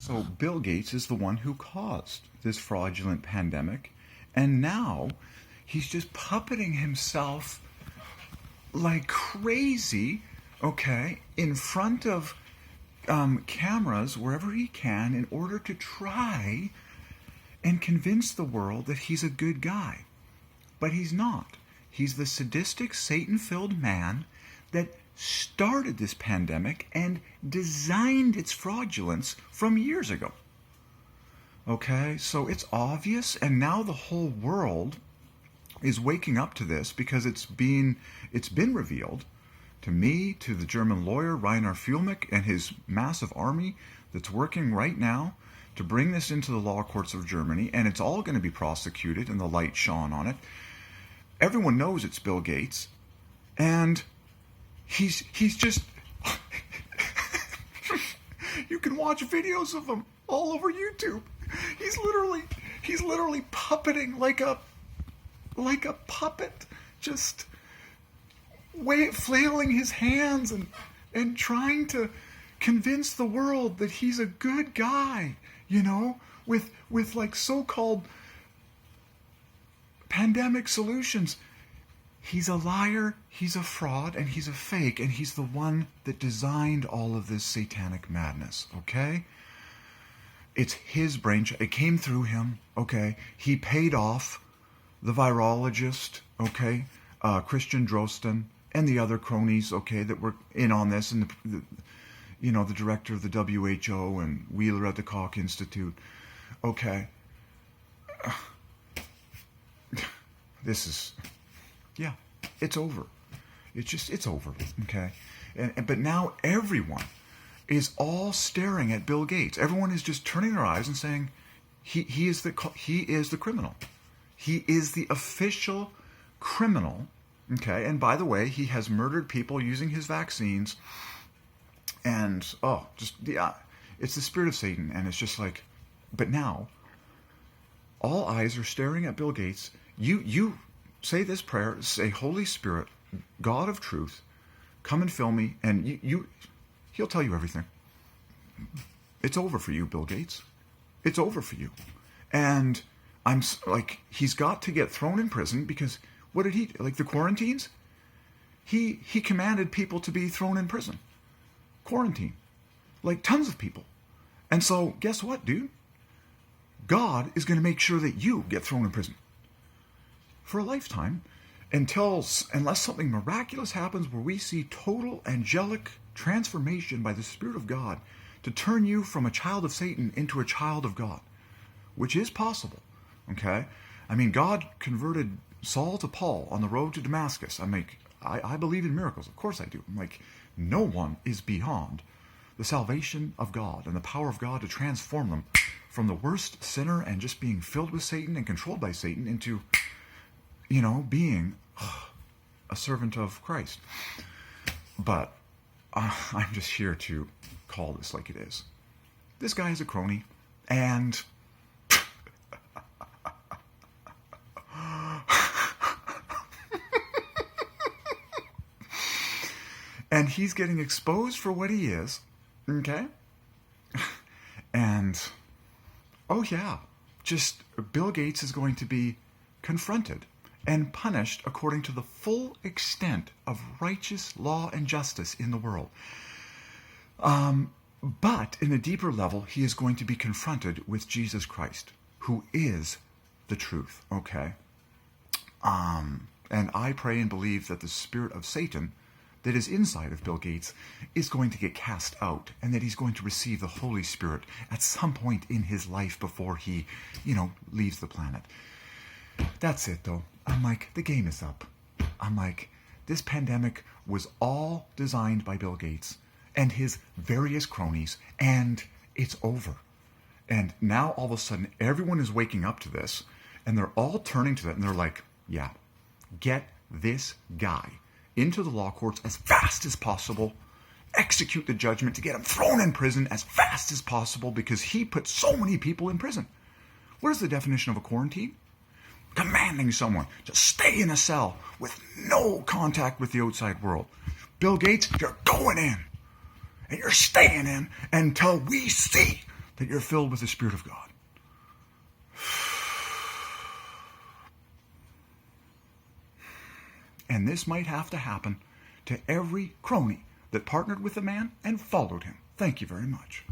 So Bill Gates is the one who caused this fraudulent pandemic, and now he's just puppeting himself like crazy, okay, in front of cameras wherever he can in order to try and convince the world that he's a good guy. But he's not. He's the sadistic, Satan-filled man that started this pandemic and designed its fraudulence from years ago. Okay, so it's obvious, and now the whole world is waking up to this because it's been revealed to me, to the German lawyer Rainer Fuellmich and his massive army that's working right now to bring this into the law courts of Germany, and it's all going to be prosecuted and the light shone on it. Everyone knows it's Bill Gates, and he's just you can watch videos of him all over YouTube. He's literally puppeting like a puppet, just flailing his hands and trying to convince the world that he's a good guy, with like so-called pandemic solutions. He's a liar, he's a fraud, and he's a fake, and he's the one that designed all of this satanic madness, okay? It's his brainchild. It came through him, okay? He paid off the virologist, okay, Christian Drosten, and the other cronies, okay, that were in on this, and the director of the WHO and Wheeler at the Koch Institute, okay? This is... yeah, it's over. It's over, okay? But now everyone is all staring at Bill Gates. Everyone is just turning their eyes and saying, he is the criminal. He is the official criminal, okay? And by the way, he has murdered people using his vaccines. And, it's the spirit of Satan. And it's just like, but now, all eyes are staring at Bill Gates. You say this prayer, say, Holy Spirit, God of truth, come and fill me, and he'll tell you everything. It's over for you, Bill Gates. It's over for you. And I'm like, he's got to get thrown in prison because what did he, like the quarantines? He commanded people to be thrown in prison. Quarantine. Like tons of people. And so guess what, dude? God is going to make sure that you get thrown in prison for a lifetime unless something miraculous happens where we see total angelic transformation by the Spirit of God to turn you from a child of Satan into a child of God, which is possible, okay? I mean, God converted Saul to Paul on the road to Damascus. I believe in miracles. Of course I do. I'm like, no one is beyond the salvation of God and the power of God to transform them from the worst sinner and just being filled with Satan and controlled by Satan into being a servant of Christ. But I'm just here to call this like it is. This guy is a crony, and and he's getting exposed for what he is, okay? And, just Bill Gates is going to be confronted and punished according to the full extent of righteous law and justice in the world. But in a deeper level, he is going to be confronted with Jesus Christ, who is the truth, okay? And I pray and believe that the spirit of Satan that is inside of Bill Gates is going to get cast out, and that he's going to receive the Holy Spirit at some point in his life before he, leaves the planet. That's it, though. I'm like, the game is up. I'm like, this pandemic was all designed by Bill Gates and his various cronies, and it's over. And now, all of a sudden, everyone is waking up to this, and they're all turning to that, and they're like, yeah, get this guy into the law courts as fast as possible, execute the judgment to get him thrown in prison as fast as possible because he put so many people in prison. What is the definition of a quarantine? Commanding someone to stay in a cell with no contact with the outside world. Bill Gates, you're going in. And you're staying in until we see that you're filled with the Spirit of God. And this might have to happen to every crony that partnered with the man and followed him. Thank you very much.